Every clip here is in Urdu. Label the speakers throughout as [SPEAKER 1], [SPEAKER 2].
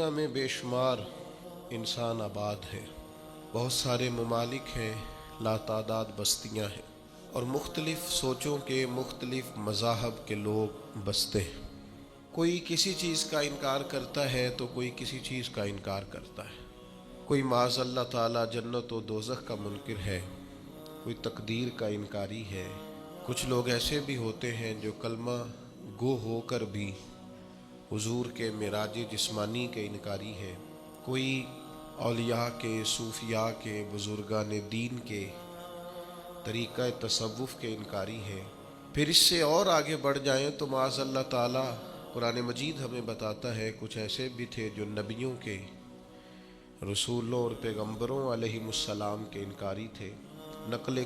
[SPEAKER 1] دنیا میں بے شمار انسان آباد ہیں، بہت سارے ممالک ہیں، لاتعداد بستیاں ہیں اور مختلف سوچوں کے مختلف مذاہب کے لوگ بستے ہیں۔ کوئی کسی چیز کا انکار کرتا ہے تو کوئی کسی چیز کا انکار کرتا ہے۔ کوئی معاذ اللہ تعالی جنت و دوزخ کا منکر ہے، کوئی تقدیر کا انکاری ہے۔ کچھ لوگ ایسے بھی ہوتے ہیں جو کلمہ گو ہو کر بھی حضور کے معراج جسمانی کے انکاری ہے۔ کوئی اولیاء کے، صوفیاء کے، بزرگان دین کے طریقہ تصوف کے انکاری ہے۔ پھر اس سے اور آگے بڑھ جائیں تو معاذ اللہ تعالی قرآن مجید ہمیں بتاتا ہے کچھ ایسے بھی تھے جو نبیوں کے، رسولوں اور پیغمبروں علیہم السلام کے انکاری تھے۔ نقل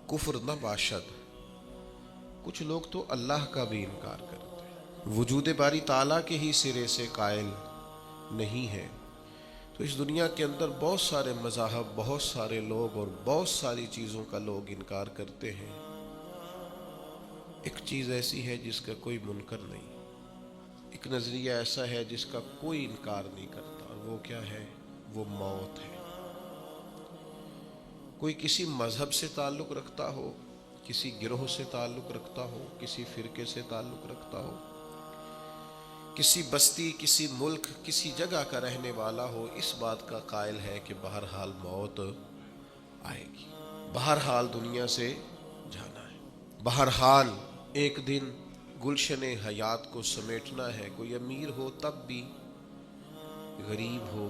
[SPEAKER 1] کفر نہ باشد، کچھ لوگ تو اللہ کا بھی انکار کرتے ہیں، وجود باری تعالیٰ کے ہی سرے سے قائل نہیں ہے۔ تو اس دنیا کے اندر بہت سارے مذاہب، بہت سارے لوگ اور بہت ساری چیزوں کا لوگ انکار کرتے ہیں۔ ایک چیز ایسی ہے جس کا کوئی منکر نہیں، ایک نظریہ ایسا ہے جس کا کوئی انکار نہیں کرتا، اور وہ کیا ہے؟ وہ موت ہے۔ کوئی کسی مذہب سے تعلق رکھتا ہو، کسی گروہ سے تعلق رکھتا ہو، کسی فرقے سے تعلق رکھتا ہو، کسی بستی، کسی ملک، کسی جگہ کا رہنے والا ہو، اس بات کا قائل ہے کہ بہرحال موت آئے گی، بہرحال دنیا سے جانا ہے، بہرحال ایک دن گلشن حیات کو سمیٹنا ہے۔ کوئی امیر ہو تب بھی، غریب ہو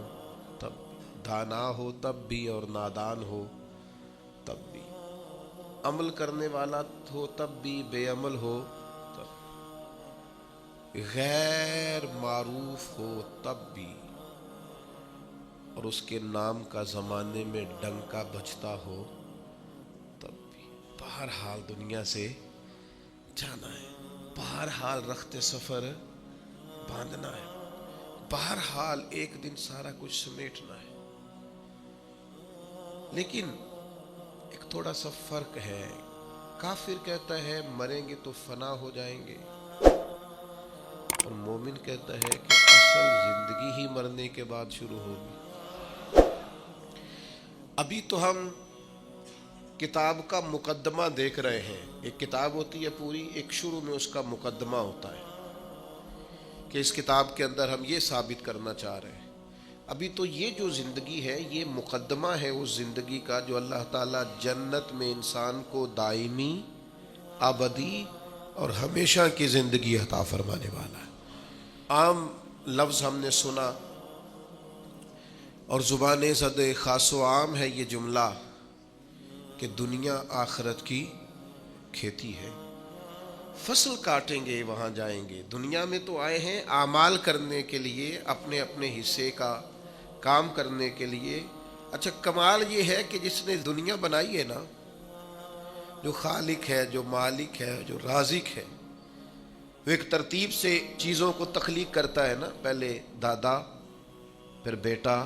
[SPEAKER 1] تب بھی، دانا ہو تب بھی اور نادان ہو تب بھی، عمل کرنے والا ہو تب بھی، بے عمل ہو تب، غیر معروف ہو تب بھی، اور اس کے نام کا زمانے میں ڈنکا بجتا ہو تب بھی، بہرحال دنیا سے جانا ہے، بہرحال رخت سفر باندھنا ہے، بہرحال ایک دن سارا کچھ سمیٹنا ہے۔ لیکن ایک تھوڑا سا فرق ہے، کافر کہتا ہے مریں گے تو فنا ہو جائیں گے، اور مومن کہتا ہے کہ اصل زندگی ہی مرنے کے بعد شروع ہوگی۔ ابھی تو ہم کتاب کا مقدمہ دیکھ رہے ہیں۔ ایک کتاب ہوتی ہے پوری، ایک شروع میں اس کا مقدمہ ہوتا ہے کہ اس کتاب کے اندر ہم یہ ثابت کرنا چاہ رہے ہیں۔ ابھی تو یہ جو زندگی ہے یہ مقدمہ ہے اس زندگی کا جو اللہ تعالیٰ جنت میں انسان کو دائمی، ابدی اور ہمیشہ کی زندگی عطا فرمانے والا ہے۔ عام لفظ ہم نے سنا اور زبان زد خاص و عام ہے یہ جملہ کہ دنیا آخرت کی کھیتی ہے، فصل کاٹیں گے وہاں جائیں گے۔ دنیا میں تو آئے ہیں اعمال کرنے کے لیے، اپنے اپنے حصے کا کام کرنے کے لیے۔ اچھا کمال یہ ہے کہ جس نے دنیا بنائی ہے نا، جو خالق ہے، جو مالک ہے، جو رازق ہے، وہ ایک ترتیب سے چیزوں کو تخلیق کرتا ہے نا، پہلے دادا، پھر بیٹا،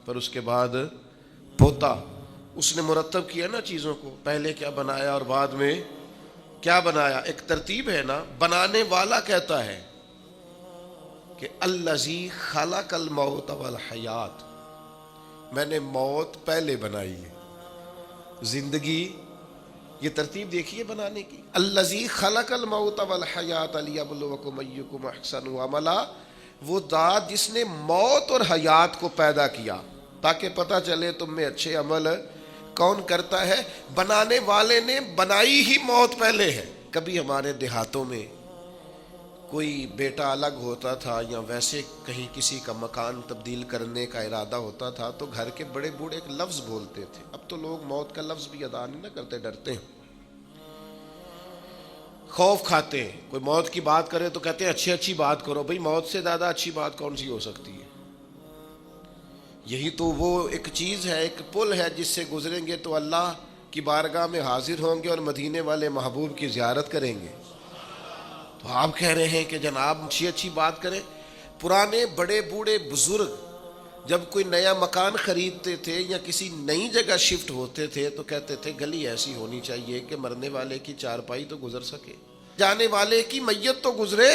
[SPEAKER 1] پھر اس کے بعد پوتا۔ اس نے مرتب کیا نا چیزوں کو، پہلے کیا بنایا اور بعد میں کیا بنایا، ایک ترتیب ہے نا۔ بنانے والا کہتا ہے کہ الذی خلق الموت والحیات، میں نے موت پہلے بنائی ہے، زندگی، یہ ترتیب دیکھیے بنانے کی۔ الذی خلق الموت والحیات لیبلوکم ایکم احسن عملا، وہ ذات جس نے موت اور حیات کو پیدا کیا تاکہ پتہ چلے تم میں اچھے عمل کون کرتا ہے۔ بنانے والے نے بنائی ہی موت پہلے ہے۔ کبھی ہمارے دیہاتوں میں کوئی بیٹا الگ ہوتا تھا یا ویسے کہیں کسی کا مکان تبدیل کرنے کا ارادہ ہوتا تھا تو گھر کے بڑے بوڑھے ایک لفظ بولتے تھے۔ اب تو لوگ موت کا لفظ بھی ادا نہیں نہ کرتے، ڈرتے ہیں، خوف کھاتے ہیں۔ کوئی موت کی بات کرے تو کہتے ہیں اچھی بات کرو۔ بھئی موت سے زیادہ اچھی بات کون سی ہو سکتی ہے؟ یہی تو وہ ایک چیز ہے، ایک پل ہے جس سے گزریں گے تو اللہ کی بارگاہ میں حاضر ہوں گے اور مدینے والے محبوب کی زیارت کریں گے۔ تو آپ کہہ رہے ہیں کہ جناب اچھی بات کریں۔ پرانے بڑے بوڑھے بزرگ جب کوئی نیا مکان خریدتے تھے یا کسی نئی جگہ شفٹ ہوتے تھے تو کہتے تھے گلی ایسی ہونی چاہیے کہ مرنے والے کی چارپائی تو گزر سکے، جانے والے کی میت تو گزرے۔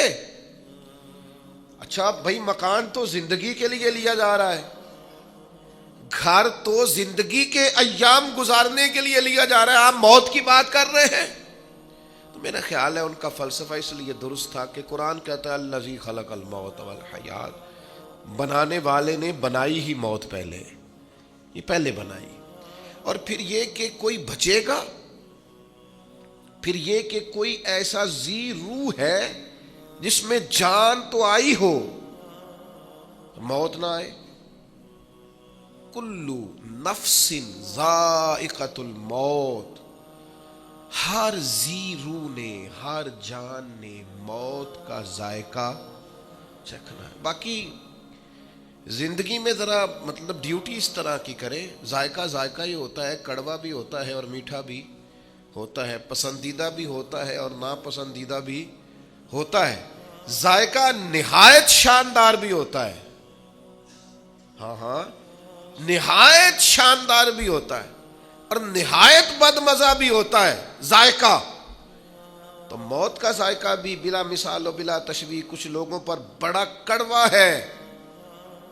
[SPEAKER 1] اچھا بھائی مکان تو زندگی کے لیے لیا جا رہا ہے، گھر تو زندگی کے ایام گزارنے کے لیے لیا جا رہا ہے، آپ موت کی بات کر رہے ہیں۔ تو میرا خیال ہے ان کا فلسفہ اس لیے درست تھا کہ قرآن کہتا ہے الذی خلق الموت والحیات، بنانے والے نے بنائی ہی موت پہلے، یہ پہلے بنائی، اور پھر یہ کہ کوئی بچے گا، پھر یہ کہ کوئی ایسا ذی روح ہے جس میں جان تو آئی ہو موت نہ آئے۔ کلو نفس ذائقۃ الموت، ہر ذی روح نے، ہر جان نے موت کا ذائقہ چکھنا ہے۔ باقی زندگی میں ذرا مطلب ڈیوٹی اس طرح کی کرے، ذائقہ ذائقہ ہی ہوتا ہے، کڑوا بھی ہوتا ہے اور میٹھا بھی ہوتا ہے، پسندیدہ بھی ہوتا ہے اور ناپسندیدہ بھی ہوتا ہے، ذائقہ نہایت شاندار بھی ہوتا ہے، ہاں نہایت شاندار بھی ہوتا ہے اور نہایت بدمزہ بھی ہوتا ہے ذائقہ۔ تو موت کا ذائقہ بھی بلا مثال و بلا تشبیہ کچھ لوگوں پر بڑا کڑوا ہے،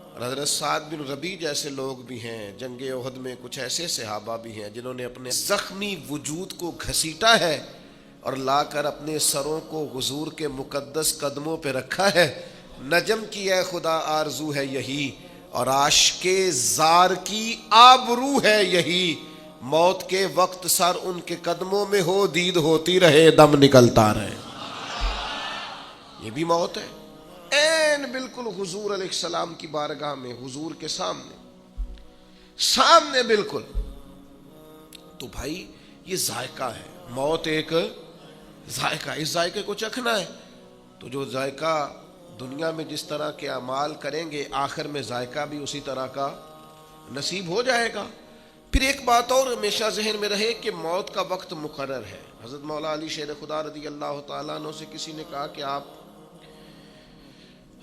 [SPEAKER 1] اور حضرت سعد بن ربیع جیسے لوگ بھی ہیں، جنگ احد میں کچھ ایسے صحابہ بھی ہیں جنہوں نے اپنے زخمی وجود کو گھسیٹا ہے اور لا کر اپنے سروں کو حضور کے مقدس قدموں پہ رکھا ہے۔ نجم کی اے خدا آرزو ہے یہی، اور عاشق زار کی آبرو ہے یہی، موت کے وقت سر ان کے قدموں میں ہو، دید ہوتی رہے، دم نکلتا رہے۔ یہ بھی موت ہے، این بالکل حضور علیہ السلام کی بارگاہ میں، حضور کے سامنے بالکل۔ تو بھائی یہ ذائقہ ہے، موت ایک ذائقہ، اس ذائقے کو چکھنا ہے۔ تو جو ذائقہ دنیا میں جس طرح کے اعمال کریں گے، آخر میں ذائقہ بھی اسی طرح کا نصیب ہو جائے گا۔ پھر ایک بات اور ہمیشہ ذہن میں رہے کہ موت کا وقت مقرر ہے۔ حضرت مولا علی شیر خدا رضی اللہ تعالیٰ عنہ سے کسی نے کہا کہ آپ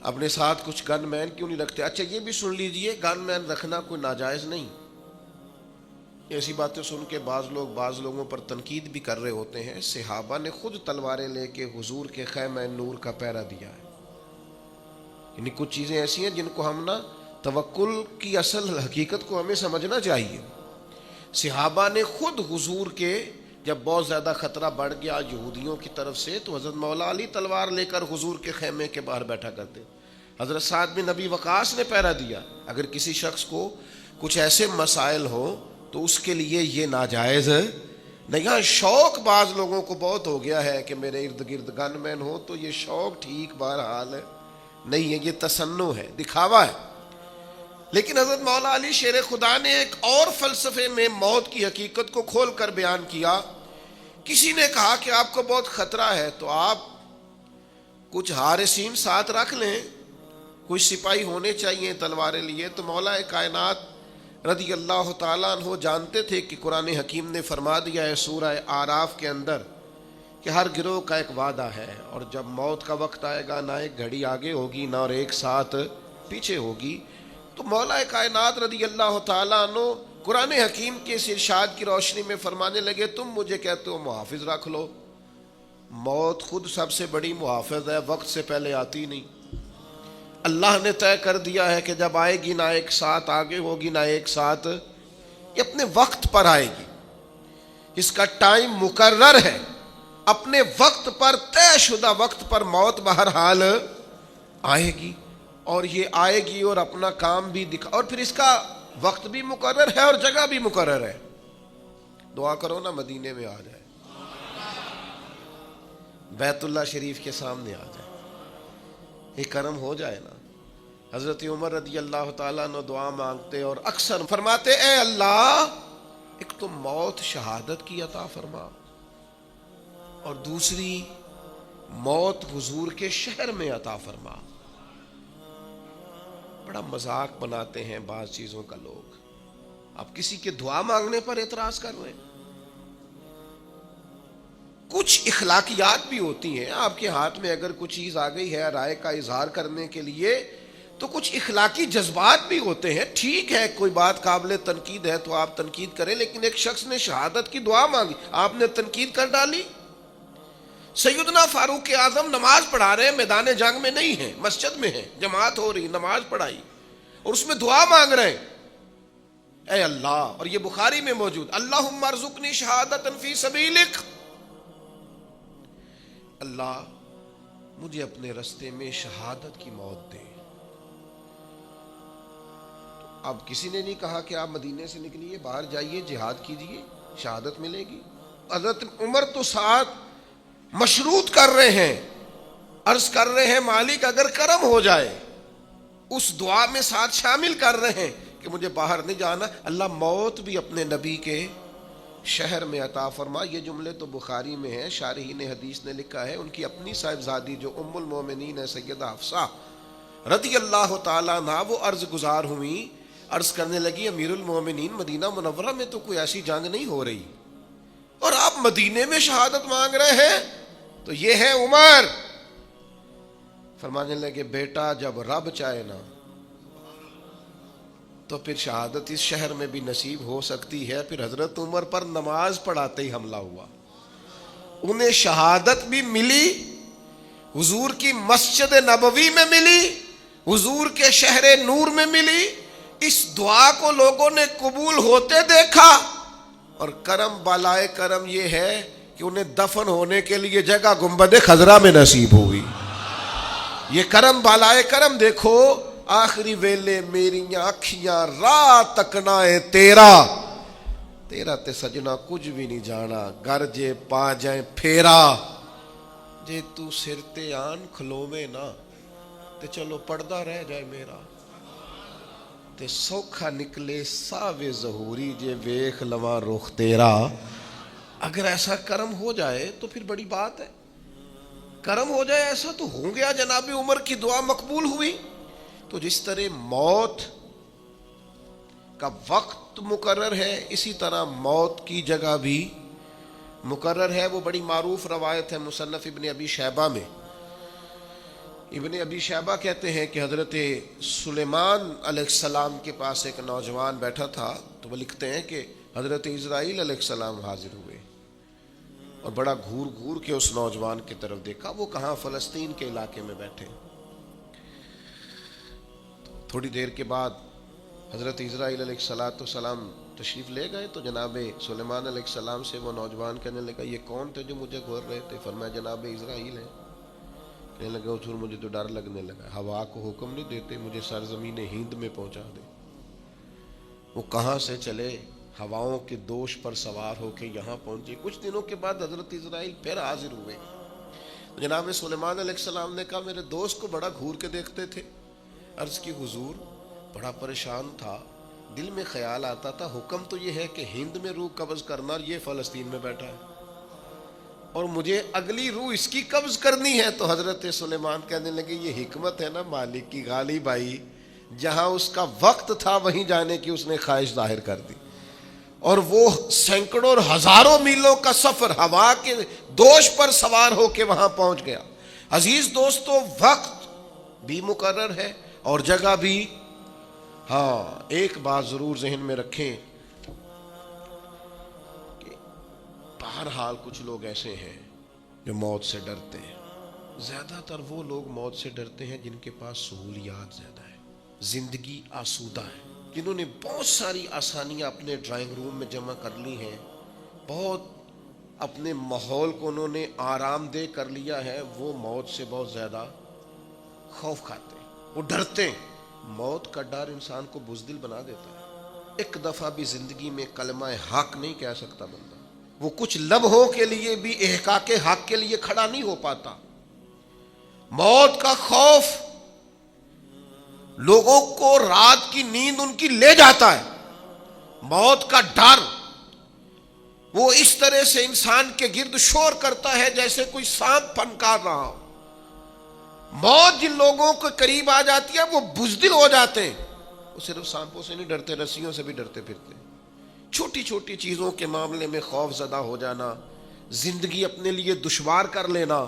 [SPEAKER 1] اپنے ساتھ کچھ گن مین کیوں نہیں رکھتے؟ اچھا یہ بھی سن لیجئے، گن مین رکھنا کوئی ناجائز نہیں۔ ایسی باتیں سن کے بعض لوگوں پر تنقید بھی کر رہے ہوتے ہیں۔ صحابہ نے خود تلواریں لے کے حضور کے خیمہ نور کا پہرا دیا ہے۔ یعنی کچھ چیزیں ایسی ہیں جن کو ہم توکل کی اصل حقیقت کو ہمیں سمجھنا چاہیے۔ صحابہ نے خود حضور کے جب بہت زیادہ خطرہ بڑھ گیا یہودیوں کی طرف سے، تو حضرت مولا علی تلوار لے کر حضور کے خیمے کے باہر بیٹھا کرتے۔ حضرت سعد بن ابی وقاص نے پہرا دیا۔ اگر کسی شخص کو کچھ ایسے مسائل ہوں تو اس کے لیے یہ ناجائز نہیں۔ ہاں شوق بعض لوگوں کو بہت ہو گیا ہے کہ میرے ارد گرد گن مین ہو، تو یہ شوق ٹھیک بہرحال نہیں ہے، یہ تصنع ہے، دکھاوا ہے۔ لیکن حضرت مولا علی شیر خدا نے ایک اور فلسفے میں موت کی حقیقت کو کھول کر بیان کیا۔ کسی نے کہا کہ آپ کو بہت خطرہ ہے تو آپ کچھ حارسین ساتھ رکھ لیں، کچھ سپاہی ہونے چاہیے تلواریں لیے۔ تو مولا کائنات رضی اللہ تعالیٰ عنہ جانتے تھے کہ قرآن حکیم نے فرما دیا ہے سورہ اعراف کے اندر کہ ہر گروہ کا ایک وعدہ ہے، اور جب موت کا وقت آئے گا نہ ایک گھڑی آگے ہوگی نہ اور ایک ساتھ پیچھے ہوگی۔ تو مولا کائنات رضی اللہ تعالیٰ عنہ قرآن حکیم کے اس ارشاد کی روشنی میں فرمانے لگے تم مجھے کہتے ہو محافظ رکھ لو، موت خود سب سے بڑی محافظ ہے، وقت سے پہلے آتی نہیں۔ اللہ نے طے کر دیا ہے کہ جب آئے گی نہ ایک ساتھ آگے ہوگی نہ ایک ساتھ، یہ اپنے وقت پر آئے گی، اس کا ٹائم مقرر ہے، اپنے وقت پر، طے شدہ وقت پر موت بہرحال آئے گی، اور یہ آئے گی اور اپنا کام بھی دکھا، اور پھر اس کا وقت بھی مقرر ہے اور جگہ بھی مقرر ہے۔ دعا کرو نا مدینے میں آ جائے، بیت اللہ شریف کے سامنے آ جائے، یہ کرم ہو جائے نا۔ حضرت عمر رضی اللہ تعالیٰ عنہ دعا مانگتے اور اکثر فرماتے اے اللہ، ایک تو موت شہادت کی عطا فرما، اور دوسری موت حضور کے شہر میں عطا فرما۔ بڑا مذاق بناتے ہیں بعض چیزوں کا لوگ، آپ کسی کے دعا مانگنے پر اعتراض کر رہے ہیں۔ کچھ اخلاقیات بھی ہوتی ہیں، آپ کے ہاتھ میں اگر کچھ چیز آ گئی ہے رائے کا اظہار کرنے کے لیے، تو کچھ اخلاقی جذبات بھی ہوتے ہیں۔ ٹھیک ہے کوئی بات قابل تنقید ہے تو آپ تنقید کریں، لیکن ایک شخص نے شہادت کی دعا مانگی، آپ نے تنقید کر ڈالی۔ سیدنا فاروق اعظم نماز پڑھا رہے ہیں، میدان جنگ میں نہیں ہیں، مسجد میں ہیں، جماعت ہو رہی، نماز پڑھائی اور اس میں دعا مانگ رہے ہیں، اے اللہ، اور یہ بخاری میں موجود، اللہم ارزقنی شہادتا فی سبیلک، اللہ مجھے اپنے رستے میں شہادت کی موت دے۔ اب کسی نے نہیں کہا کہ آپ مدینے سے نکلیے، باہر جائیے، جہاد کیجیے، شہادت ملے گی۔ حضرت عمر تو ساتھ مشروط کر رہے ہیں، عرض کر رہے ہیں مالک اگر کرم ہو جائے، اس دعا میں ساتھ شامل کر رہے ہیں کہ مجھے باہر نہیں جانا، اللہ موت بھی اپنے نبی کے شہر میں عطا فرما۔ یہ جملے تو بخاری میں ہیں، شارحین حدیث نے لکھا ہے، ان کی اپنی صاحبزادی جو ام المومنین ہے سیدہ حفصہ رضی اللہ تعالیٰ عنہا، وہ عرض گزار ہوئی، عرض کرنے لگی امیر المومنین مدینہ منورہ میں تو کوئی ایسی جنگ نہیں ہو رہی اور آپ مدینے میں شہادت مانگ رہے ہیں، تو یہ ہے عمر۔ فرمانے لگے بیٹا جب رب چاہے نا تو پھر شہادت اس شہر میں بھی نصیب ہو سکتی ہے۔ پھر حضرت عمر پر نماز پڑھاتے ہی حملہ ہوا، انہیں شہادت بھی ملی، حضور کی مسجد نبوی میں ملی، حضور کے شہر نور میں ملی۔ اس دعا کو لوگوں نے قبول ہوتے دیکھا، اور کرم بالائے کرم یہ ہے کہ انہیں دفن ہونے کے لیے جگہ گنبد خضرا میں نصیب ہوئی۔ یہ کرم بالائے کرم دیکھو، آخری ویلے میریاں اکھیاں راہ تکنا ہے تیرا، تیرا تے سجنا کچھ بھی نہیں جانا، گر جے پا جائیں پھیرا، جے تو سر تے آن کھلووے نا تے چلو پردہ رہ جائے میرا، تے سوکھا نکلے ساوے ظہوری جے ویکھ لواں رخ تیرا۔ اگر ایسا کرم ہو جائے تو پھر بڑی بات ہے، کرم ہو جائے ایسا تو ہو گیا، جناب عمر کی دعا مقبول ہوئی۔ تو جس طرح موت کا وقت مقرر ہے، اسی طرح موت کی جگہ بھی مقرر ہے۔ وہ بڑی معروف روایت ہے مصنف ابن ابی شیبہ میں، ابن ابی شیبہ کہتے ہیں کہ حضرت سلیمان علیہ السلام کے پاس ایک نوجوان بیٹھا تھا، تو وہ لکھتے ہیں کہ حضرت اسرائیل علیہ السلام حاضر ہوئے اور بڑا گھور گھور کے اس نوجوان کی طرف دیکھا، وہ کہاں، فلسطین کے علاقے میں بیٹھے۔ تھوڑی دیر کے بعد حضرت اسرائیل علیہ السلام تشریف لے گئے، تو جناب سلیمان علیہ السلام سے وہ نوجوان کہنے لگا یہ کون تھے جو مجھے گھور رہے تھے؟ فرمایا جناب اسرائیل ہے۔ کہنے لگا حضور مجھے تو ڈر لگنے لگا، ہوا کو حکم نہیں دیتے مجھے سرزمین ہند میں پہنچا دے؟ وہ کہاں سے چلے، ہواؤں کے دوش پر سوار ہو کے یہاں پہنچے۔ کچھ دنوں کے بعد حضرت اسرائیل پھر حاضر ہوئے۔ جناب سلیمان علیہ السلام نے کہا میرے دوست کو بڑا گھور کے دیکھتے تھے۔ عرض کی حضور بڑا پریشان تھا، دل میں خیال آتا تھا حکم تو یہ ہے کہ ہند میں روح قبض کرنا، اور یہ فلسطین میں بیٹھا ہے اور مجھے اگلی روح اس کی قبض کرنی ہے۔ تو حضرت سلیمان کہنے لگے یہ حکمت ہے نا مالک کی غالب آئی، جہاں اس کا وقت تھا وہیں جانے کی اس نے خواہش ظاہر کر دی، اور وہ سینکڑوں اور ہزاروں میلوں کا سفر ہوا کے دوش پر سوار ہو کے وہاں پہنچ گیا۔ عزیز دوستو، وقت بھی مقرر ہے اور جگہ بھی۔ ہاں ایک بات ضرور ذہن میں رکھیں کہ بہرحال کچھ لوگ ایسے ہیں جو موت سے ڈرتے ہیں، زیادہ تر وہ لوگ موت سے ڈرتے ہیں جن کے پاس سہولیات زیادہ ہے، زندگی آسودہ ہے، جنہوں نے بہت ساری آسانیاں اپنے ڈرائنگ روم میں جمع کر لی ہیں، بہت اپنے ماحول کو انہوں نے آرام دہ کر لیا ہے، وہ موت سے بہت زیادہ خوف کھاتے ہیں، وہ ڈرتے ہیں۔ موت کا ڈر انسان کو بزدل بنا دیتا ہے۔ ایک دفعہ بھی زندگی میں کلمہ حق نہیں کہہ سکتا بندہ، وہ کچھ لمحوں کے لیے بھی احقاق حق کے لیے کھڑا نہیں ہو پاتا۔ موت کا خوف لوگوں کو رات کی نیند ان کی لے جاتا ہے، موت کا ڈر وہ اس طرح سے انسان کے گرد شور کرتا ہے جیسے کوئی سانپ پھنکار رہا ہو۔ موت جن لوگوں کے قریب آ جاتی ہے وہ بزدل ہو جاتے ہیں، وہ صرف سانپوں سے نہیں ڈرتے، رسیوں سے بھی ڈرتے پھرتے ہیں۔ چھوٹی چھوٹی چیزوں کے معاملے میں خوف زدہ ہو جانا، زندگی اپنے لیے دشوار کر لینا،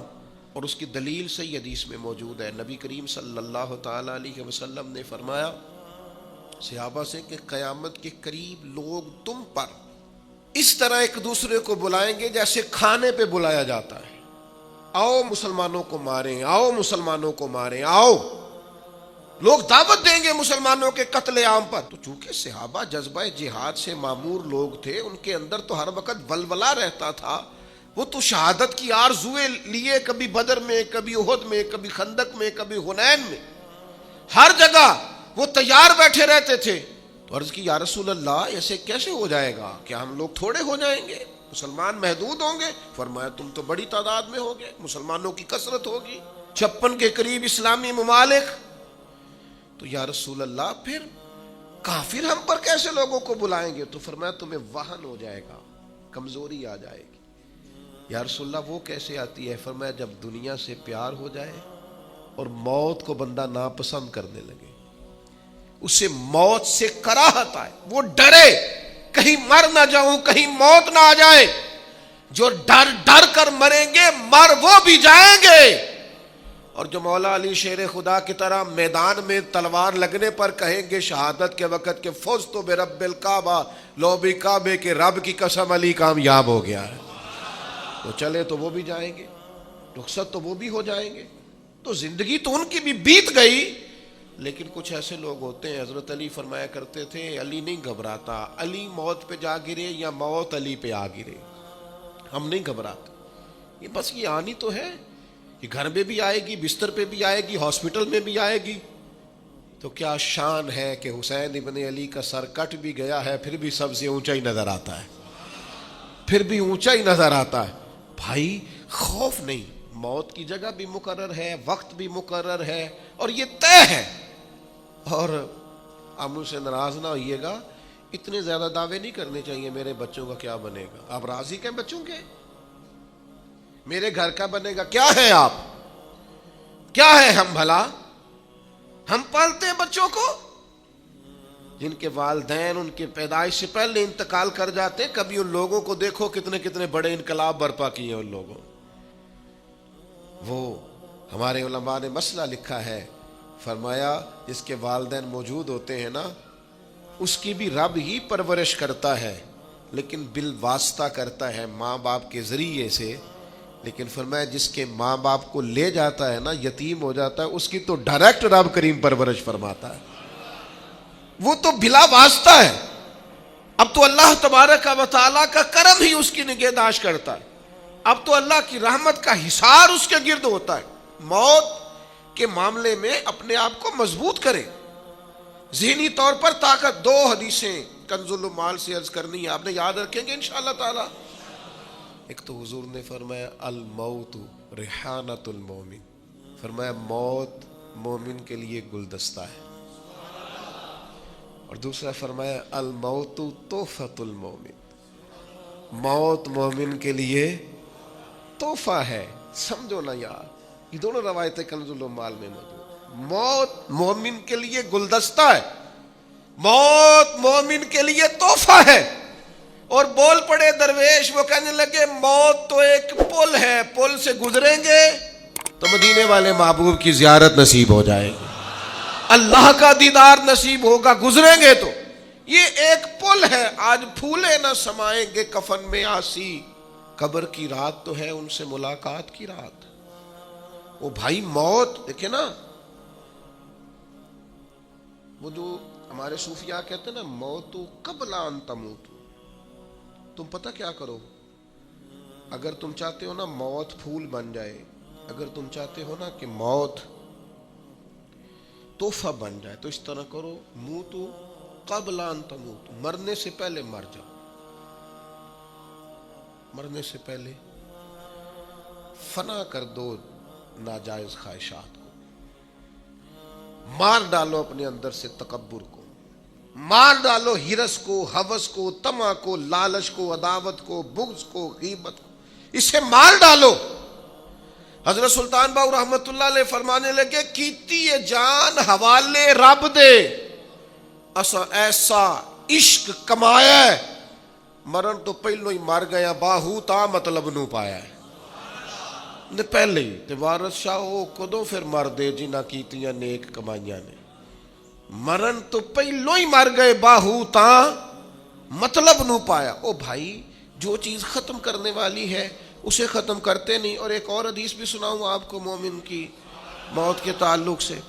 [SPEAKER 1] اور اس کی دلیل صحیح حدیث میں موجود ہے۔ نبی کریم صلی اللہ تعالی علیہ وسلم نے فرمایا صحابہ سے کہ قیامت کے قریب لوگ تم پر اس طرح ایک دوسرے کو بلائیں گے جیسے کھانے پہ بلایا جاتا ہے۔ آؤ مسلمانوں کو ماریں، آؤ مسلمانوں کو ماریں، آؤ لوگ دعوت دیں گے مسلمانوں کے قتل عام پر۔ تو چونکہ صحابہ جذبہ جہاد سے معمور لوگ تھے، ان کے اندر تو ہر وقت ولولہ رہتا تھا، وہ تو شہادت کی آرزوئیں لیے کبھی بدر میں، کبھی احد میں، کبھی خندق میں، کبھی حنین میں، ہر جگہ وہ تیار بیٹھے رہتے تھے۔ تو عرض کی یا رسول اللہ ایسے کیسے ہو جائے گا؟ کیا ہم لوگ تھوڑے ہو جائیں گے؟ مسلمان محدود ہوں گے؟ فرمایا تم تو بڑی تعداد میں ہوگے، مسلمانوں کی کثرت ہوگی، 56 کے قریب اسلامی ممالک۔ تو یا رسول اللہ پھر کافر ہم پر کیسے لوگوں کو بلائیں گے؟ تو فرمایا تمہیں وہن ہو جائے گا، کمزوری آ جائے گی۔ یا رسول اللہ وہ کیسے آتی ہے؟ فرمایا جب دنیا سے پیار ہو جائے اور موت کو بندہ ناپسند کرنے لگے، اسے موت سے کراہت آئے، وہ ڈرے کہیں مر نہ جاؤں، کہیں موت نہ آ جائے۔ جو ڈر کر مریں گے مر وہ بھی جائیں گے، اور جو مولا علی شیر خدا کی طرح میدان میں تلوار لگنے پر کہیں گے شہادت کے وقت کہ فزت برب الکعبہ، لو بھی کعبے کے رب کی قسم علی کامیاب ہو گیا ہے، تو چلے تو وہ بھی جائیں گے، رخصت تو وہ بھی ہو جائیں گے۔ تو زندگی تو ان کی بھی بیت گئی، لیکن کچھ ایسے لوگ ہوتے ہیں، حضرت علی فرمایا کرتے تھے علی نہیں گھبراتا، علی موت پہ جا گرے یا موت علی پہ آ گرے، ہم نہیں گھبراتے، یہ بس یہ آنی تو ہے، یہ گھر میں بھی آئے گی، بستر پہ بھی آئے گی، ہاسپٹل میں بھی آئے گی۔ تو کیا شان ہے کہ حسین ابن علی کا سر کٹ بھی گیا ہے پھر بھی سب سے اونچا ہی نظر آتا ہے، پھر بھی اونچا ہی نظر آتا ہے۔ بھائی خوف نہیں، موت کی جگہ بھی مقرر ہے، وقت بھی مقرر ہے، اور یہ طے ہے۔ اور آپ مجھ سے ناراض نہ ہوئیے گا، اتنے زیادہ دعوے نہیں کرنے چاہیے میرے بچوں کا کیا بنے گا۔ آپ راضی ہیں بچوں کے؟ میرے گھر کا بنے گا کیا ہے؟ آپ کیا ہے؟ ہم بھلا ہم پالتے ہیں بچوں کو، جن کے والدین ان کے پیدائش سے پہلے انتقال کر جاتے، کبھی ان لوگوں کو دیکھو کتنے کتنے بڑے انقلاب برپا کیے ان لوگوں۔ وہ ہمارے علماء نے مسئلہ لکھا ہے، فرمایا جس کے والدین موجود ہوتے ہیں نا، اس کی بھی رب ہی پرورش کرتا ہے، لیکن بالواسطہ کرتا ہے ماں باپ کے ذریعے سے، لیکن فرمایا جس کے ماں باپ کو لے جاتا ہے نا، یتیم ہو جاتا ہے، اس کی تو ڈائریکٹ رب کریم پرورش فرماتا ہے، وہ تو بلا واسطہ ہے۔ اب تو اللہ تبارک و تعالیٰ کا کرم ہی اس کی نگہداشت کرتا ہے، اب تو اللہ کی رحمت کا حصار اس کے گرد ہوتا ہے۔ موت کے معاملے میں اپنے آپ کو مضبوط کرے، ذہنی طور پر طاقت۔ 2 حدیثیں کنز المال سے عرض کرنی ہے، آپ نے یاد رکھیں گے انشاءاللہ تعالی۔ ایک تو حضور نے فرمایا الموت ریحانۃ المومن، فرمایا موت مومن کے لیے گلدستہ ہے، اور دوسرا فرمایا الموت تحفۃ المومن، موت مومن کے لیے تحفہ ہے۔ سمجھو نا یار، یہ دونوں روایتیں کنز المال میں موجود۔ موت مومن کے لیے گلدستہ ہے، موت مومن کے لیے تحفہ ہے۔ اور بول پڑے درویش، وہ کہنے لگے موت تو ایک پل ہے، پل سے گزریں گے تو مدینے والے محبوب کی زیارت نصیب ہو جائے گی، اللہ کا دیدار نصیب ہوگا، گزریں گے تو۔ یہ ایک پل ہے، آج پھولے نہ سمائیں گے کفن میں آسی، قبر کی رات تو ہے ان سے ملاقات کی رات۔ وہ بھائی موت دیکھیں نا، وہ جو ہمارے صوفیاء کہتے ہیں نا موت قبل ان تموت، تم پتہ کیا کرو، اگر تم چاہتے ہو نا موت پھول بن جائے، اگر تم چاہتے ہو نا کہ موت تحفہ بن جائے، تو اس طرح کرو موتو قبل ان تموت، مرنے سے پہلے مر جاؤ، مرنے سے پہلے فنا کر دو ناجائز خواہشات کو، مار ڈالو اپنے اندر سے تکبر کو، مار ڈالو ہرس کو، ہوس کو، طمع کو، لالچ کو، عداوت کو، بغض کو، غیبت کو، اسے مار ڈالو۔ حضرت سلطان باؤ رحمت اللہ علیہ فرمانے لگے کیتی جان حوالے رب دے، اسا ایسا عشق کمایا ہے، مرن تو پہلو ہی مر گیا، باہو تا مطلب نو پایا ہے، نے پہلے ہی تے وارث شاہ وہ کدوں پھر مر دے جنہ کیتیاں نیک کمائیاں نے، مرن تو پہلو ہی مر گئے، باہو تا مطلب نو پایا۔ او بھائی جو چیز ختم کرنے والی ہے اسے ختم کرتے نہیں. اور ایک اور حدیث بھی سناؤں آپ کو مومن کی موت کے تعلق سے.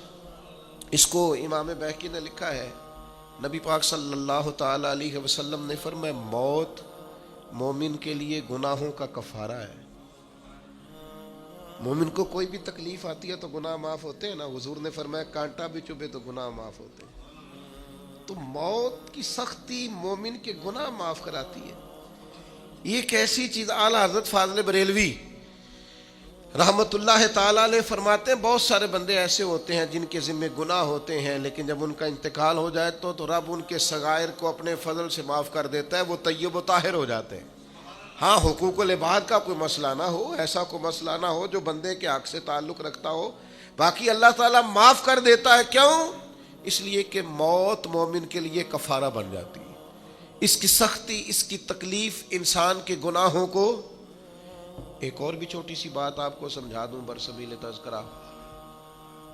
[SPEAKER 1] اس کو امام بہقی نے لکھا ہے. نبی پاک صلی اللہ تعالی علیہ وسلم نے فرمایا موت مومن کے لیے گناہوں کا کفارہ ہے. مومن کو کوئی بھی تکلیف آتی ہے تو گناہ معاف ہوتے ہیں نا. حضور نے فرمایا کانٹا بھی چبھے تو گناہ معاف ہوتے ہیں. تو موت کی سختی مومن کے گناہ معاف کراتی ہے. یہ کیسی چیز. اعلیٰ حضرت فاضل بریلوی رحمت اللہ تعالی علیہ فرماتے ہیں بہت سارے بندے ایسے ہوتے ہیں جن کے ذمہ گناہ ہوتے ہیں، لیکن جب ان کا انتقال ہو جائے تو رب ان کے صغائر کو اپنے فضل سے معاف کر دیتا ہے، وہ طیب و طاہر ہو جاتے ہیں. ہاں حقوق العباد کا کوئی مسئلہ نہ ہو، ایسا کوئی مسئلہ نہ ہو جو بندے کے حق سے تعلق رکھتا ہو، باقی اللہ تعالیٰ معاف کر دیتا ہے. کیوں؟ اس لیے کہ موت مومن کے لیے کفارہ بن جاتی ہے. اس کی سختی، اس کی تکلیف انسان کے گناہوں کو. ایک اور بھی چھوٹی سی بات آپ کو سمجھا دوں برسبیل تذکرہ،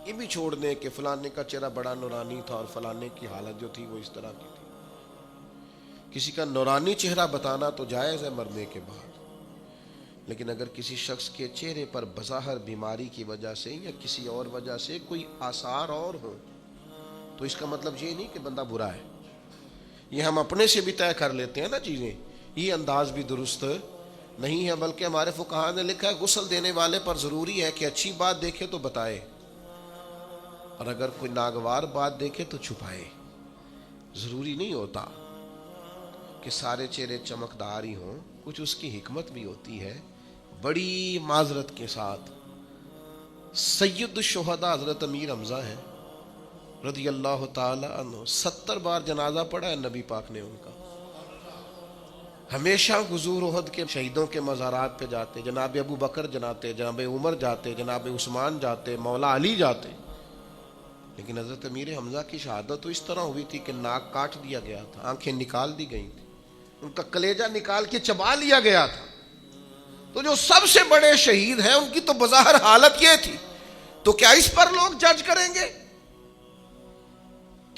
[SPEAKER 1] یہ بھی چھوڑ دیں کہ فلانے کا چہرہ بڑا نورانی تھا اور فلانے کی حالت جو تھی وہ اس طرح کی تھی. کسی کا نورانی چہرہ بتانا تو جائز ہے مرنے کے بعد، لیکن اگر کسی شخص کے چہرے پر بظاہر بیماری کی وجہ سے یا کسی اور وجہ سے کوئی آثار اور ہو تو اس کا مطلب یہ نہیں کہ بندہ برا ہے. یہ ہم اپنے سے بھی طے کر لیتے ہیں نا چیزیں. یہ انداز بھی درست نہیں ہے، بلکہ ہمارے فقہاء نے لکھا ہے غسل دینے والے پر ضروری ہے کہ اچھی بات دیکھے تو بتائے، اور اگر کوئی ناگوار بات دیکھے تو چھپائے. ضروری نہیں ہوتا کہ سارے چہرے چمکدار ہی ہوں، کچھ اس کی حکمت بھی ہوتی ہے. بڑی معذرت کے ساتھ سید الشہداء حضرت امیر حمزہ ہیں رضی اللہ تعالی عنہ، 70 بار جنازہ پڑھا ہے نبی پاک نے ان کا. ہمیشہ غزوہ احد کے شہیدوں کے مزارات پہ جاتے، جناب ابو بکر جاتے، جناب عمر جاتے، جناب عثمان جاتے، مولا علی جاتے. لیکن حضرت امیر حمزہ کی شہادت تو اس طرح ہوئی تھی کہ ناک کاٹ دیا گیا تھا، آنکھیں نکال دی گئی تھی، ان کا کلیجہ نکال کے چبا لیا گیا تھا. تو جو سب سے بڑے شہید ہیں ان کی تو بظاہر حالت یہ تھی، تو کیا اس پر لوگ جج کریں گے؟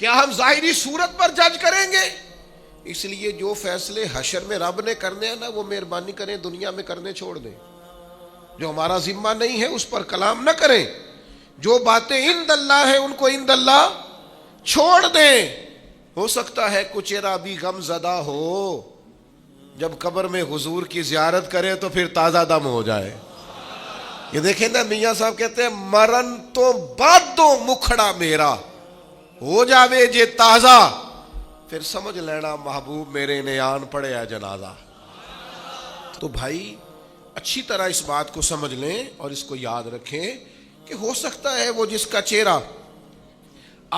[SPEAKER 1] کیا ہم ظاہری صورت پر جج کریں گے؟ اس لیے جو فیصلے حشر میں رب نے کرنے ہیں نا، وہ مہربانی کریں دنیا میں کرنے چھوڑ دیں. جو ہمارا ذمہ نہیں ہے اس پر کلام نہ کریں. جو باتیں عند اللہ ہیں ان کو عند اللہ چھوڑ دیں. ہو سکتا ہے کچھ چہرہ بھی غم زدہ ہو، جب قبر میں حضور کی زیارت کرے تو پھر تازہ دم ہو جائے. یہ دیکھیں نا میاں صاحب کہتے ہیں مرن تو بعد دو مکھڑا میرا ہو جاوے جے تازہ، پھر سمجھ لینا محبوب میرے نے آن پڑے ہے جنازہ. تو بھائی اچھی طرح اس بات کو سمجھ لیں اور اس کو یاد رکھیں کہ ہو سکتا ہے وہ جس کا چہرہ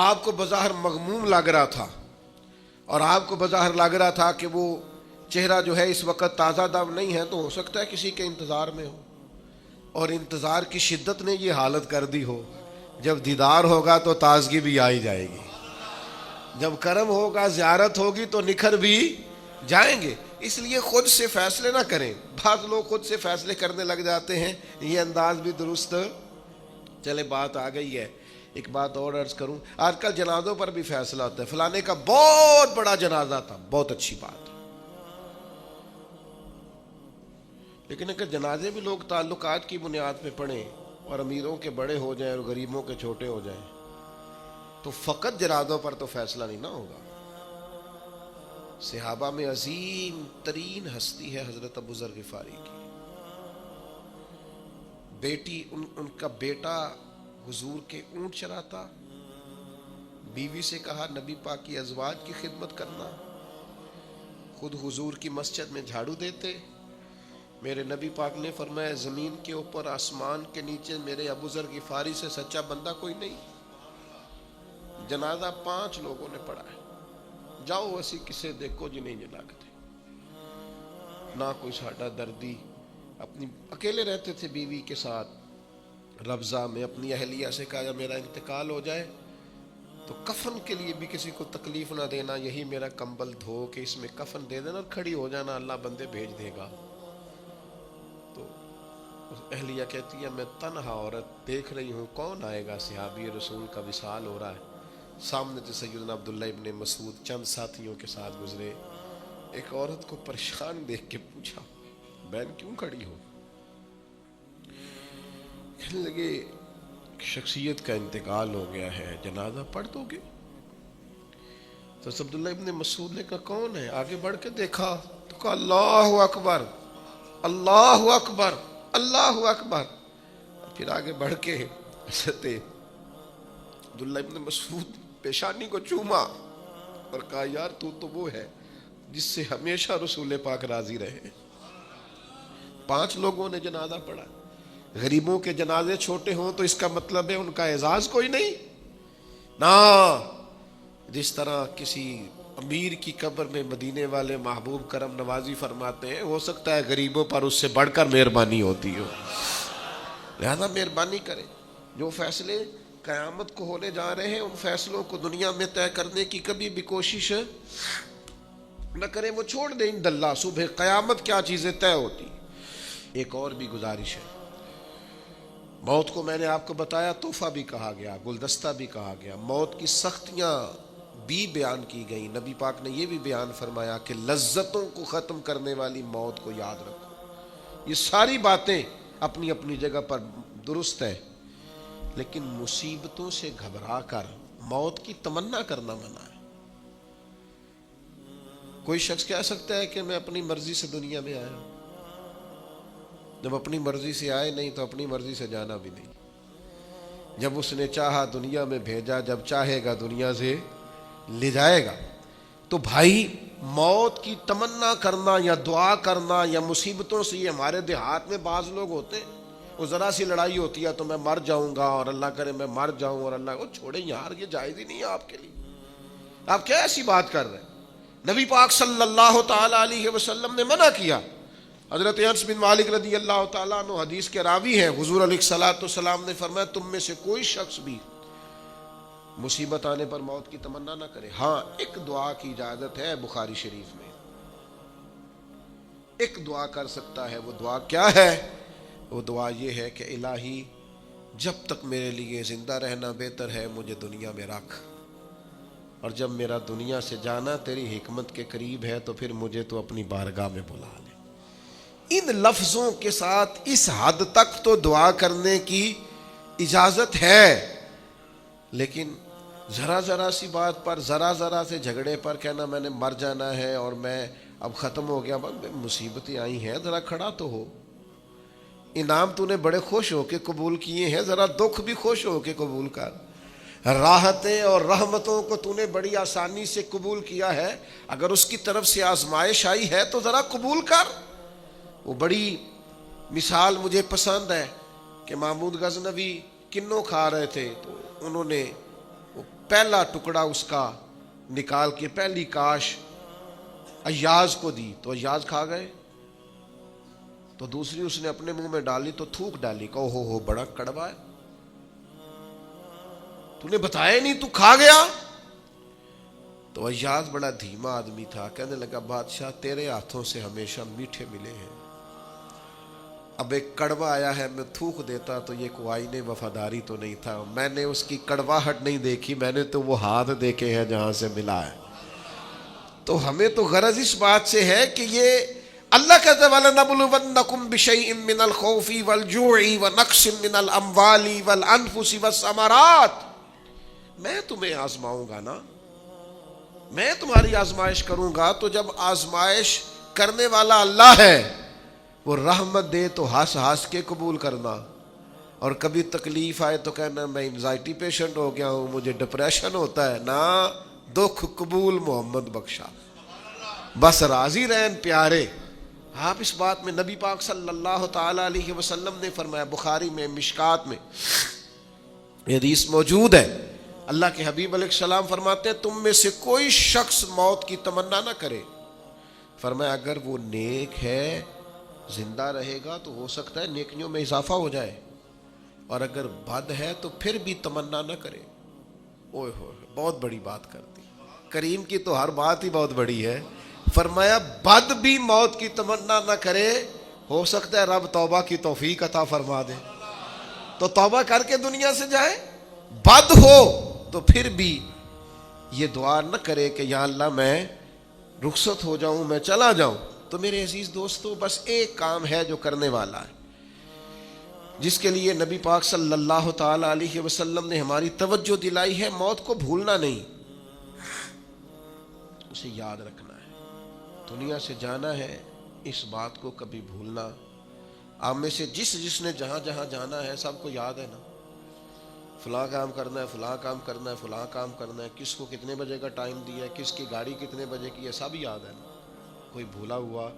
[SPEAKER 1] آپ کو بظاہر مغموم لگ رہا تھا اور آپ کو بظاہر لگ رہا تھا کہ وہ چہرہ جو ہے اس وقت تازہ دم نہیں ہے، تو ہو سکتا ہے کسی کے انتظار میں ہو اور انتظار کی شدت نے یہ حالت کر دی ہو. جب دیدار ہوگا تو تازگی بھی آئی جائے گی، جب کرم ہوگا زیارت ہوگی تو نکھر بھی جائیں گے. اس لیے خود سے فیصلے نہ کریں. بعض لوگ خود سے فیصلے کرنے لگ جاتے ہیں، یہ انداز بھی درست. چلے بات آ گئی ہے، ایک بات اور عرض کروں. آج کل جنازوں پر بھی فیصلہ ہوتا ہے، فلانے کا بہت بڑا جنازہ تھا، بہت اچھی بات، لیکن اگر جنازے بھی لوگ تعلقات کی بنیاد پہ پڑھیں اور امیروں کے بڑے ہو جائیں اور غریبوں کے چھوٹے ہو جائیں تو فقط جنازوں پر تو فیصلہ نہیں نہ ہوگا. صحابہ میں عظیم ترین ہستی ہے حضرت ابو ذر غفاری کی بیٹی. ان کا بیٹا حضور کے اونٹ چراتا، بیوی سے کہا نبی پاک کی ازواج کی خدمت کرنا، خود حضور کی مسجد میں جھاڑو دیتے. میرے نبی پاک نے فرمایا زمین کے اوپر آسمان کے نیچے میرے ابو ذر غفاری سے سچا بندہ کوئی نہیں. جنازہ 5 لوگوں نے پڑھا ہے. جاؤ ایسی کسے دیکھو جی نہیں جلاگتے. نہ کوئی ساڈا دردی، اپنی اکیلے رہتے تھے بیوی کے ساتھ ربضہ میں. اپنی اہلیہ سے کہا میرا انتقال ہو جائے تو کفن کے لیے بھی کسی کو تکلیف نہ دینا، یہی میرا کمبل دھو کے اس میں کفن دے دینا اور کھڑی ہو جانا، اللہ بندے بھیج دے گا. تو اہلیہ کہتی ہے میں تنہا عورت دیکھ رہی ہوں، کون آئے گا؟ صحابی رسول کا وصال ہو رہا ہے. سامنے سے سیدنا عبداللہ ابن مسعود چند ساتھیوں کے ساتھ گزرے. ایک عورت کو پریشان دیکھ کے پوچھا بہن کیوں کھڑی ہو؟ کہنے لگے شخصیت کا انتقال ہو گیا ہے، جنازہ پڑھ دو گے؟ تو عبداللہ ابن مسعود نے کہا کون ہے؟ آگے بڑھ کے دیکھا تو کہا اللہ اکبر، اللہ اکبر، اللہ اکبر۔ پھر آگے بڑھ کے حضرت عبداللہ ابن مسعود پیشانی کو چوما اور کہا یار تو وہ ہے جس سے ہمیشہ رسول پاک راضی رہے۔ 5 لوگوں نے جنازہ پڑھا۔ غریبوں کے جنازے چھوٹے ہوں تو اس کا مطلب ہے ان کا اعزاز کوئی نہیں نہ، جس طرح کسی امیر کی قبر میں مدینے والے محبوب کرم نوازی فرماتے ہیں ہو سکتا ہے غریبوں پر اس سے بڑھ کر مہربانی ہوتی ہو، لہذا مہربانی کریں۔ جو فیصلے قیامت کو ہونے جا رہے ہیں ان فیصلوں کو دنیا میں طے کرنے کی کبھی بھی کوشش نہ کریں، وہ چھوڑ دیں ان اللہ، صبح قیامت کیا چیزیں طے ہوتی۔ ایک اور بھی گزارش ہے، موت کو میں نے آپ کو بتایا تحفہ بھی کہا گیا، گلدستہ بھی کہا گیا، موت کی سختیاں بھی بیان کی گئی۔ نبی پاک نے یہ بھی بیان فرمایا کہ لذتوں کو ختم کرنے والی موت کو یاد رکھو۔ یہ ساری باتیں اپنی اپنی جگہ پر درست ہے، لیکن مصیبتوں سے گھبرا کر موت کی تمنا کرنا منع ہے۔ کوئی شخص کہہ سکتا ہے کہ میں اپنی مرضی سے دنیا میں آیا ہوں، جب اپنی مرضی سے آئے نہیں تو اپنی مرضی سے جانا بھی نہیں۔ جب اس نے چاہا دنیا میں بھیجا، جب چاہے گا دنیا سے لے جائے گا۔ تو بھائی موت کی تمنا کرنا یا دعا کرنا یا مصیبتوں سے، یہ ہمارے دیہات میں بعض لوگ ہوتے ہیں، وہ ذرا سی لڑائی ہوتی ہے تو میں مر جاؤں گا اور اللہ کرے میں مر جاؤں، اور اللہ کو چھوڑیں یار، یہ جائز ہی نہیں ہے آپ کے لیے، آپ کیا ایسی بات کر رہے ہیں؟ نبی پاک صلی اللہ تعالی علیہ وسلم نے منع کیا۔ حضرت انس بن مالک رضی اللہ تعالیٰ عنہ حدیث کے راوی ہیں، حضور علیہ الصلوۃ والسلام نے فرمایا تم میں سے کوئی شخص بھی مصیبت آنے پر موت کی تمنا نہ کرے۔ ہاں ایک دعا کی اجازت ہے، بخاری شریف میں ایک دعا کر سکتا ہے۔ وہ دعا کیا ہے؟ وہ دعا یہ ہے کہ الہی جب تک میرے لیے زندہ رہنا بہتر ہے مجھے دنیا میں رکھ، اور جب میرا دنیا سے جانا تیری حکمت کے قریب ہے تو پھر مجھے تو اپنی بارگاہ میں بلا لے۔ ان لفظوں کے ساتھ اس حد تک تو دعا کرنے کی اجازت ہے، لیکن ذرا ذرا سی بات پر، ذرا ذرا سے جھگڑے پر کہنا میں نے مر جانا ہے اور میں اب ختم ہو گیا، مصیبتیں آئی ہیں ذرا کھڑا تو ہو، انعام تو نے بڑے خوش ہو کے قبول کیے ہیں، ذرا دکھ بھی خوش ہو کے قبول کر، راحتیں اور رحمتوں کو تو نے بڑی آسانی سے قبول کیا ہے، اگر اس کی طرف سے آزمائش آئی ہے تو ذرا قبول کر۔ وہ بڑی مثال مجھے پسند ہے کہ محمود غزنوی کنوں کھا رہے تھے تو انہوں نے وہ پہلا ٹکڑا اس کا نکال کے پہلی کاش ایاز کو دی تو ایاز کھا گئے، تو دوسری اس نے اپنے منہ میں ڈالی تو تھوک ڈالی، کہ ہو بڑا کڑوا ہے، تو نے بتایا نہیں تو کھا گیا۔ تو ایاز بڑا دھیما آدمی تھا، کہنے لگا بادشاہ تیرے ہاتھوں سے ہمیشہ میٹھے ملے ہیں، اب ایک کڑوا آیا ہے میں تھوک دیتا تو یہ کوئی آئین وفاداری تو نہیں تھا، میں نے اس کی کڑواہٹ نہیں دیکھی، میں نے تو وہ ہاتھ دیکھے ہیں جہاں سے ملا ہے۔ تو ہمیں تو غرض اس بات سے ہے کہ یہ اللہ کہتا ہے وَلَنَبْلُوَنَّكُمْ بِشَيْءٍ مِّنَ الْخَوْفِ وَالْجُوعِ وَنَقْصٍ مِّنَ الْأَمْوَالِ وَالْأَنفُسِ وَالثَّمَرَاتِ، میں تمہیں آزماؤں گا نا، میں تمہاری آزمائش کروں گا۔ تو جب آزمائش کرنے والا اللہ ہے، وہ رحمت دے تو ہنس ہنس کے قبول کرنا، اور کبھی تکلیف آئے تو کہنا میں انزائٹی پیشنٹ ہو گیا ہوں، مجھے ڈپریشن ہوتا ہے، نہ دکھ قبول محمد بخشا، بس راضی رہن پیارے۔ آپ اس بات میں نبی پاک صلی اللہ تعالی علیہ وسلم نے فرمایا، بخاری میں مشکات میں یہ حدیث موجود ہے، اللہ کے حبیب علیہ السلام فرماتے ہیں تم میں سے کوئی شخص موت کی تمنا نہ کرے، فرمایا اگر وہ نیک ہے زندہ رہے گا تو ہو سکتا ہے نیکیوں میں اضافہ ہو جائے، اور اگر بد ہے تو پھر بھی تمنا نہ کرے۔ اوہ ہوئے بہت بڑی بات کرتی، کریم کی تو ہر بات ہی بہت بڑی ہے۔ فرمایا بد بھی موت کی تمنا نہ کرے، ہو سکتا ہے رب توبہ کی توفیق عطا فرما دے تو توبہ کر کے دنیا سے جائے، بد ہو تو پھر بھی یہ دعا نہ کرے کہ یا اللہ میں رخصت ہو جاؤں، میں چلا جاؤں۔ تو میرے عزیز دوستو بس ایک کام ہے جو کرنے والا ہے، جس کے لیے نبی پاک صلی اللہ تعالی علیہ وسلم نے ہماری توجہ دلائی ہے، موت کو بھولنا نہیں، اسے یاد رکھنا ہے۔ دنیا سے جانا ہے، اس بات کو کبھی بھولنا۔ آپ میں سے جس نے جہاں جہاں جانا ہے سب کو یاد ہے نا، فلاں کام کرنا ہے، فلاں کام کرنا ہے، فلاں کام کرنا ہے، کس کو کتنے بجے کا ٹائم دیا ہے، کس کی گاڑی کتنے بجے کی ہے، سب یاد ہے نا۔ کوئی بھولا ہوا؟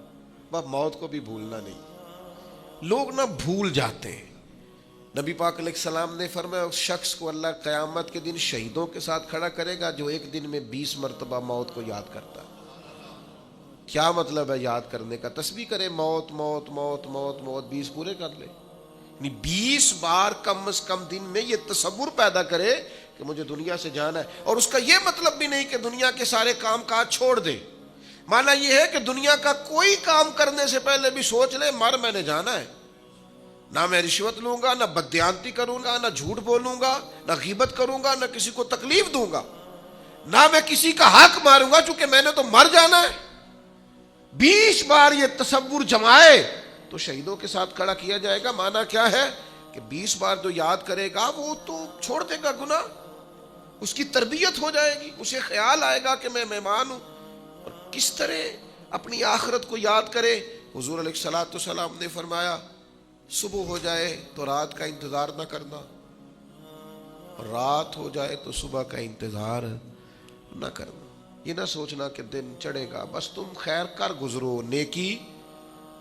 [SPEAKER 1] بس موت کو بھی بھولنا نہیں۔ لوگ نہ بھول جاتے ہیں۔ نبی پاک علیہ السلام نے فرمایا اس شخص کو اللہ قیامت کے دن شہیدوں کے ساتھ کھڑا کرے گا جو ایک دن میں 20 مرتبہ موت کو یاد کرتا ہے۔ کیا مطلب ہے یاد کرنے کا؟ تسبیح کرے، موت موت موت موت موت 20 پورے کر لے، 20 بار کم از کم دن میں یہ تصور پیدا کرے کہ مجھے دنیا سے جانا ہے۔ اور اس کا یہ مطلب بھی نہیں کہ دنیا کے سارے کام کاج چھوڑ دے، معنی یہ ہے کہ دنیا کا کوئی کام کرنے سے پہلے بھی سوچ لے مر میں نے جانا ہے، نہ میں رشوت لوں گا، نہ بددیانتی کروں گا، نہ جھوٹ بولوں گا، نہ غیبت کروں گا، نہ کسی کو تکلیف دوں گا، نہ میں کسی کا حق ماروں گا، چونکہ میں نے تو مر جانا ہے۔ 20 بار یہ تصور جمائے تو شہیدوں کے ساتھ کھڑا کیا جائے گا۔ معنی کیا ہے کہ 20 بار جو یاد کرے گا وہ تو چھوڑ دے گا گناہ، اس کی تربیت ہو جائے گی، اسے خیال آئے گا کہ میں مہمان ہوں۔ اور کس طرح اپنی آخرت کو یاد کرے؟ حضور علیہ الصلوۃ والسلام نے فرمایا صبح ہو جائے تو رات کا انتظار نہ کرنا، اور رات ہو جائے تو صبح کا انتظار نہ کرنا۔ یہ نہ سوچنا کہ دن چڑھے گا، بس تم خیر کر گزرو، نیکی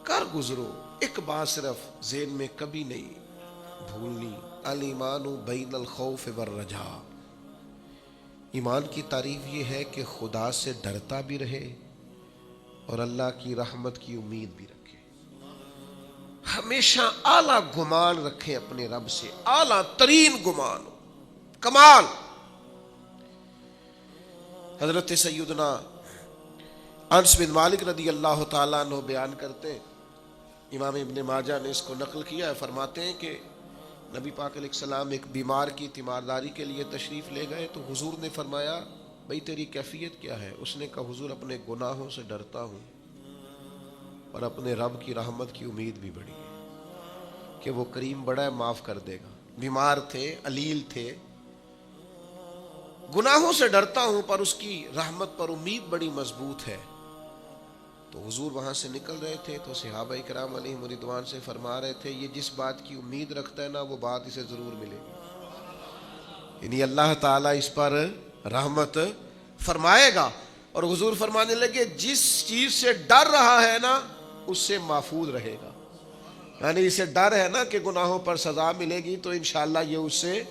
[SPEAKER 1] کر گزرو۔ ایک بات صرف ذہن میں کبھی نہیں بھولنی، الایمان بین الخوف والرجاء۔ ایمان کی تعریف یہ ہے کہ خدا سے ڈرتا بھی رہے اور اللہ کی رحمت کی امید بھی رکھے، ہمیشہ اعلیٰ گمان رکھے اپنے رب سے، اعلیٰ ترین گمان، کمال۔ حضرت سیدنا انس بن مالک رضی اللہ تعالیٰ عنہ بیان کرتے ہیں، امام ابن ماجہ نے اس کو نقل کیا ہے، فرماتے ہیں کہ نبی پاک علیہ السلام ایک بیمار کی تیمارداری کے لیے تشریف لے گئے تو حضور نے فرمایا بھئی تیری کیفیت کیا ہے؟ اس نے کہا حضور اپنے گناہوں سے ڈرتا ہوں اور اپنے رب کی رحمت کی امید بھی بڑی ہے کہ وہ کریم بڑا ہے، معاف کر دے گا۔ بیمار تھے، علیل تھے، گناہوں سے ڈرتا ہوں پر اس کی رحمت پر امید بڑی مضبوط ہے۔ تو حضور وہاں سے نکل رہے تھے تو صحابہ کرام علیہم رضوان سے فرما رہے تھے یہ جس بات کی امید رکھتا ہے نا وہ بات اسے ضرور ملے گی، یعنی اللہ تعالیٰ اس پر رحمت فرمائے گا۔ اور حضور فرمانے لگے جس چیز سے ڈر رہا ہے نا اس سے محفوظ رہے گا، یعنی اسے ڈر ہے نا کہ گناہوں پر سزا ملے گی تو انشاءاللہ یہ اس سے،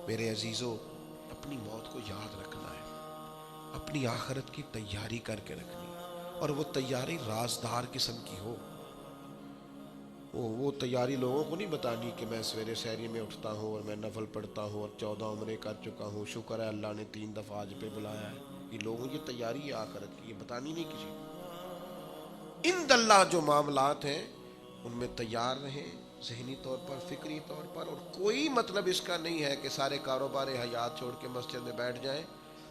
[SPEAKER 1] میرے عزیزو اپنی موت کو یاد رکھنا ہے، اپنی آخرت کی تیاری کر کے رکھنی، اور وہ تیاری رازدار قسم کی ہو۔ وہ تیاری لوگوں کو نہیں بتانی کہ میں سویرے سحری میں اٹھتا ہوں اور میں نفل پڑھتا ہوں اور 14 عمرے کر چکا ہوں، شکر ہے اللہ نے 3 دفعہ آج پہ بلایا ہے۔ یہ لوگوں کی تیاری ہے آخرت کی، یہ بتانی نہیں کسی کو۔ ان اللہ جو معاملات ہیں ان میں تیار رہیں، ذہنی طور پر، فکری طور پر، اور کوئی مطلب اس کا نہیں ہے کہ سارے کاروبار حیات چھوڑ کے مسجد میں بیٹھ جائیں،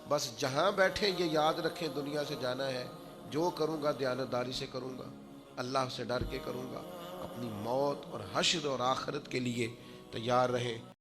[SPEAKER 1] بس جہاں بیٹھیں یہ یاد رکھیں دنیا سے جانا ہے، جو کروں گا دیانتداری سے کروں گا، اللہ سے ڈر کے کروں گا، اپنی موت اور حشر اور آخرت کے لیے تیار رہیں۔